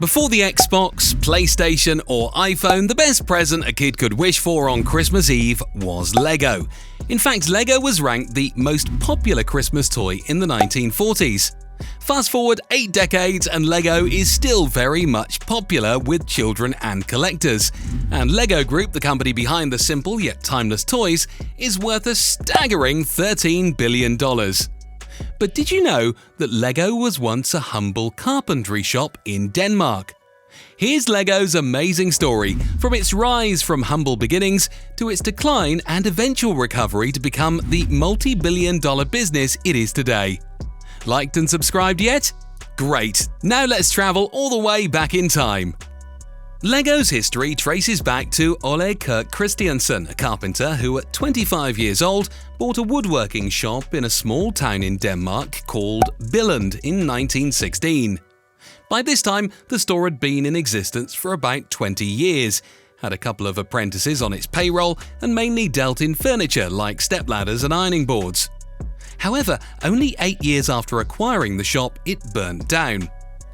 Before the Xbox, PlayStation or iPhone, the best present a kid could wish for on Christmas Eve was Lego. In fact, Lego was ranked the most popular Christmas toy in the 1940s. Fast forward 8 decades and Lego is still very much popular with children and collectors. And Lego Group, the company behind the simple yet timeless toys, is worth a staggering $13 billion. But did you know that Lego was once a humble carpentry shop in Denmark? Here's Lego's amazing story, from its rise from humble beginnings to its decline and eventual recovery to become the multi-billion-dollar business it is today. Liked and subscribed yet? Great! Now let's travel all the way back in time. Lego's history traces back to Kirk Christiansen, a carpenter who at 25 years old bought a woodworking shop in a small town in Denmark called Billund in 1916. By this time, the store had been in existence for about 20 years, had a couple of apprentices on its payroll, and mainly dealt in furniture like stepladders and ironing boards. However, only 8 years after acquiring the shop, it burnt down.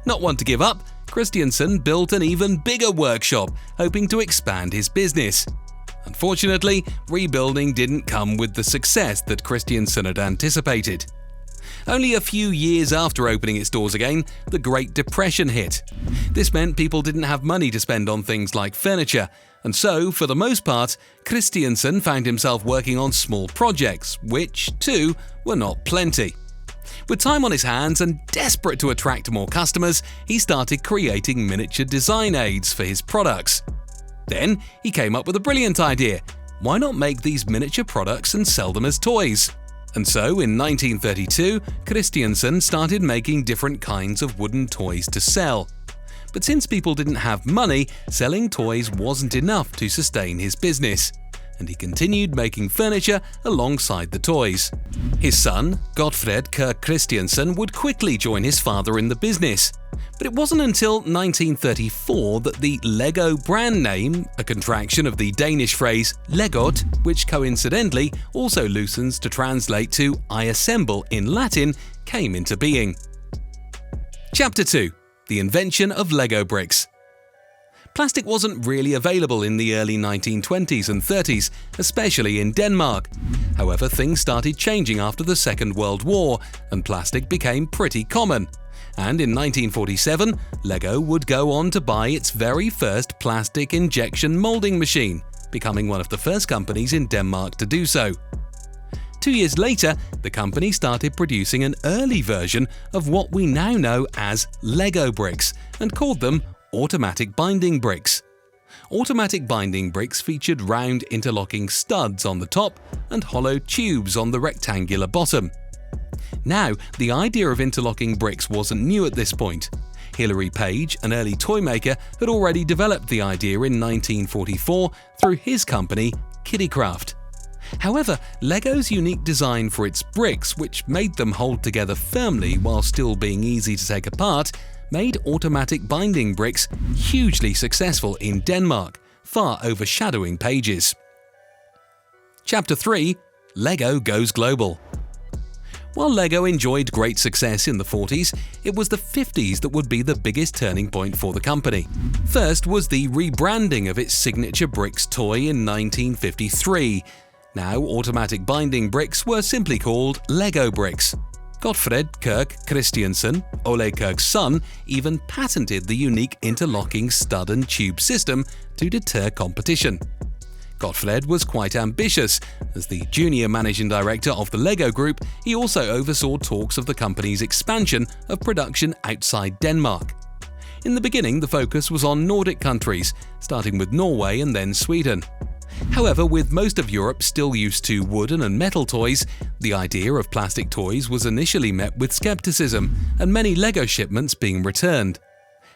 Not one to give up, Christiansen built an even bigger workshop, hoping to expand his business. Unfortunately, rebuilding didn't come with the success that Christiansen had anticipated. Only a few years after opening its doors again, the Great Depression hit. This meant people didn't have money to spend on things like furniture, and so, for the most part, Christiansen found himself working on small projects, which, too, were not plenty. With time on his hands and desperate to attract more customers, he started creating miniature design aids for his products. Then, he came up with a brilliant idea. Why not make these miniature products and sell them as toys? And so, in 1932, Christiansen started making different kinds of wooden toys to sell. But since people didn't have money, selling toys wasn't enough to sustain his business, and he continued making furniture alongside the toys. His son, Kirk Christiansen, would quickly join his father in the business. But it wasn't until 1934 that the Lego brand name, a contraction of the Danish phrase 𝐬𝐿𝐫𝐫𝐢, which coincidentally also loosens to translate to I assemble in Latin, came into being. Chapter 2. The invention of Lego bricks. Plastic wasn't really available in the early 1920s and 30s, especially in Denmark. However, things started changing after the Second World War, and plastic became pretty common. And in 1947, Lego would go on to buy its very first plastic injection molding machine, becoming one of the first companies in Denmark to do so. 2 years later, the company started producing an early version of what we now know as Lego bricks and called them automatic binding bricks. Automatic binding bricks featured round interlocking studs on the top and hollow tubes on the rectangular bottom. Now, the idea of interlocking bricks wasn't new at this point. Hilary Page, an early toy maker, had already developed the idea in 1944 through his company, Kiddicraft. However, Lego's unique design for its bricks, which made them hold together firmly while still being easy to take apart, made automatic binding bricks hugely successful in Denmark, far overshadowing Page's. Chapter 3. Lego goes global. While Lego enjoyed great success in the 40s, it was the 50s that would be the biggest turning point for the company. First was the rebranding of its signature bricks toy in 1953. Now, automatic binding bricks were simply called Lego bricks. Kirk Christiansen, Ole Kirk's son, even patented the unique interlocking stud and tube system to deter competition. Gottfred was quite ambitious. As the junior managing director of the Lego Group, he also oversaw talks of the company's expansion of production outside Denmark. In the beginning, the focus was on Nordic countries, starting with Norway and then Sweden. However, with most of Europe still used to wooden and metal toys, the idea of plastic toys was initially met with skepticism, and many Lego shipments being returned.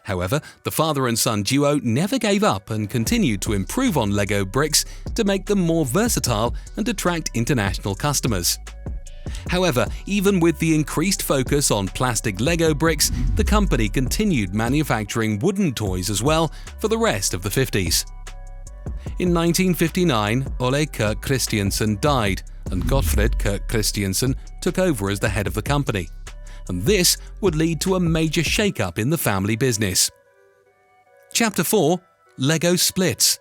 However, the father and son duo never gave up and continued to improve on Lego bricks to make them more versatile and attract international customers. However, even with the increased focus on plastic Lego bricks, the company continued manufacturing wooden toys as well for the rest of the 50s. In 1959, Ole Kirk Christiansen died, and Kirk Christiansen took over as the head of the company. And this would lead to a major shake-up in the family business. Chapter 4 – LEGO Splits.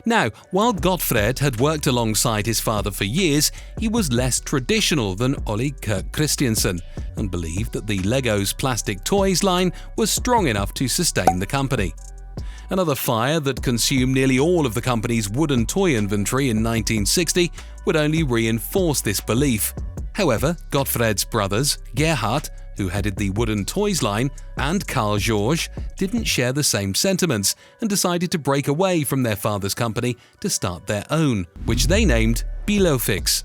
Now, while Gottfred had worked alongside his father for years, he was less traditional than Kirk Christiansen and believed that the LEGO's plastic toys line was strong enough to sustain the company. Another fire that consumed nearly all of the company's wooden toy inventory in 1960 would only reinforce this belief. However, Gottfred's brothers, Gerhard, who headed the wooden toys line, and Carl George didn't share the same sentiments and decided to break away from their father's company to start their own, which they named Billofix.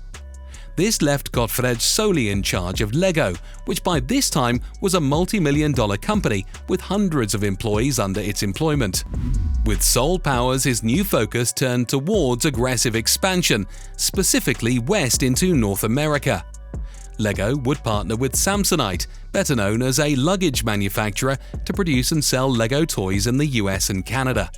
This left Gottfred solely in charge of LEGO, which by this time was a multi-million-dollar company with hundreds of employees under its employment. With sole powers, his new focus turned towards aggressive expansion, specifically west into North America. LEGO would partner with Samsonite, better known as a luggage manufacturer, to produce and sell LEGO toys in the US and Canada.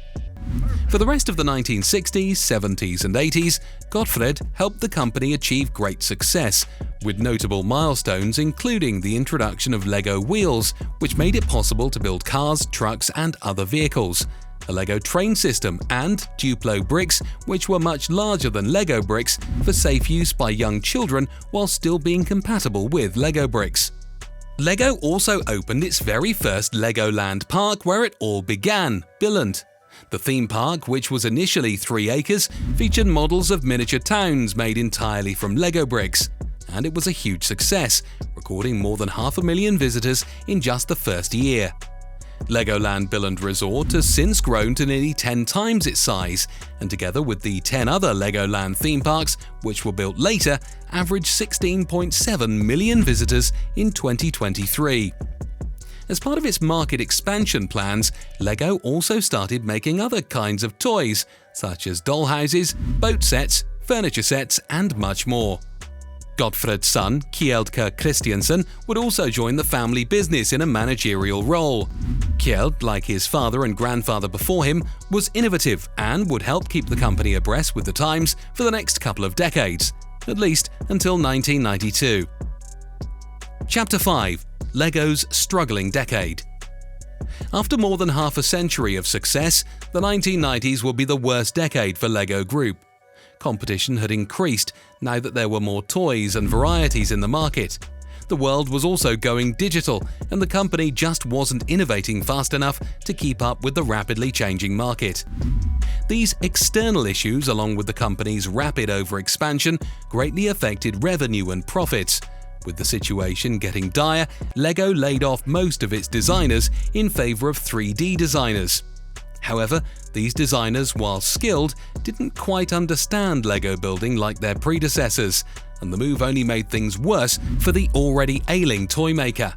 For the rest of the 1960s, 70s and 80s, Gottfred helped the company achieve great success, with notable milestones including the introduction of LEGO wheels, which made it possible to build cars, trucks and other vehicles, a LEGO train system, and Duplo bricks, which were much larger than LEGO bricks for safe use by young children while still being compatible with LEGO bricks. LEGO also opened its very first Legoland park where it all began, Billund. The theme park, which was initially 3 acres, featured models of miniature towns made entirely from LEGO bricks, and it was a huge success, recording more than 500,000 visitors in just the first year. Legoland Billund Resort has since grown to nearly 10 times its size, and together with the 10 other Legoland theme parks, which were built later, averaged 16.7 million visitors in 2023. As part of its market expansion plans, LEGO also started making other kinds of toys, such as doll houses, boat sets, furniture sets, and much more. Gottfred's son, Kirk Christiansen, would also join the family business in a managerial role. Kjeld, like his father and grandfather before him, was innovative and would help keep the company abreast with the times for the next couple of decades, at least until 1992. Chapter 5 – LEGO's Struggling Decade. After more than half a century of success, the 1990s would be the worst decade for LEGO Group. Competition had increased now that there were more toys and varieties in the market. The world was also going digital, and the company just wasn't innovating fast enough to keep up with the rapidly changing market. These external issues, along with the company's rapid overexpansion, greatly affected revenue and profits. With the situation getting dire, LEGO laid off most of its designers in favor of 3D designers. However, these designers, while skilled, didn't quite understand LEGO building like their predecessors, and the move only made things worse for the already ailing toy maker.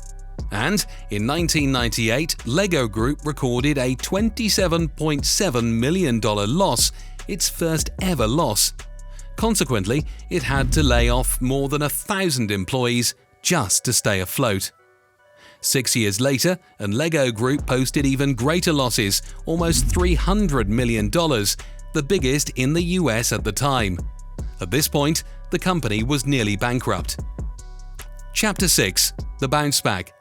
And in 1998, LEGO Group recorded a $27.7 million loss, its first ever loss. Consequently, it had to lay off more than 1,000 employees just to stay afloat. 6 years later, and LEGO Group posted even greater losses, almost $300 million, the biggest in the US at the time. At this point, the company was nearly bankrupt. Chapter 6 – The Bounceback.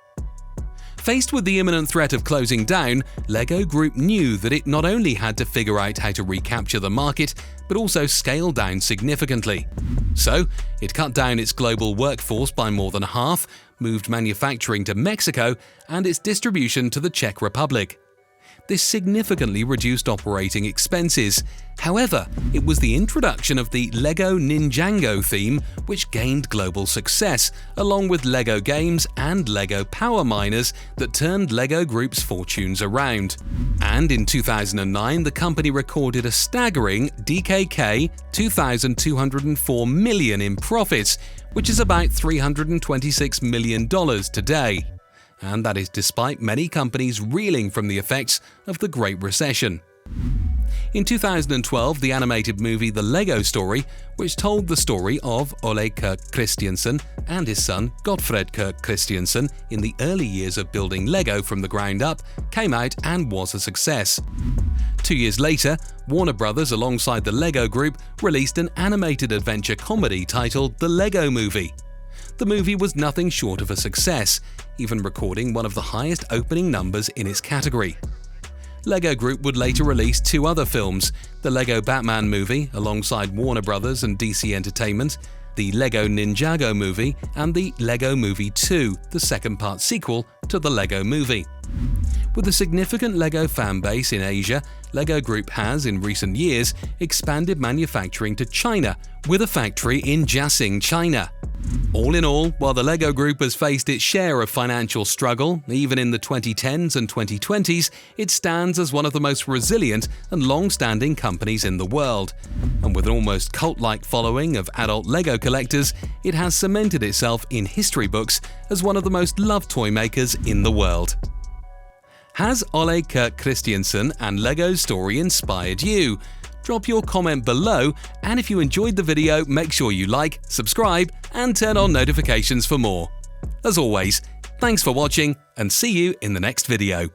Faced with the imminent threat of closing down, LEGO Group knew that it not only had to figure out how to recapture the market, but also scale down significantly. So, it cut down its global workforce by more than half, moved manufacturing to Mexico, and its distribution to the Czech Republic. This significantly reduced operating expenses. However, it was the introduction of the LEGO Ninjago theme which gained global success, along with LEGO games and LEGO Power Miners that turned LEGO Group's fortunes around. And in 2009, the company recorded a staggering DKK 2,204 million in profits, which is about $326 million today. And that is despite many companies reeling from the effects of the Great Recession. In 2012, the animated movie The Lego Story, which told the story of Kirk Christiansen and his son Gottfred Kirk Christiansen in the early years of building Lego from the ground up, came out and was a success. 2 years later, Warner Brothers alongside the LEGO Group released an animated adventure comedy titled The Lego Movie. The movie was nothing short of a success, even recording one of the highest opening numbers in its category. LEGO Group would later release 2 other films, the LEGO Batman movie alongside Warner Bros. And DC Entertainment, the LEGO Ninjago movie, and the LEGO Movie 2, the second-part sequel to the LEGO movie. With a significant LEGO fan base in Asia, LEGO Group has, in recent years, expanded manufacturing to China, with a factory in Jiaxing, China. All in all, while the LEGO Group has faced its share of financial struggle, even in the 2010s and 2020s, it stands as one of the most resilient and long-standing companies in the world. And with an almost cult-like following of adult LEGO collectors, it has cemented itself in history books as one of the most loved toy makers in the world. Has Ole Kirk Christiansen and LEGO's story inspired you? Drop your comment below, and if you enjoyed the video, make sure you like, subscribe, and turn on notifications for more. As always, thanks for watching, and see you in the next video.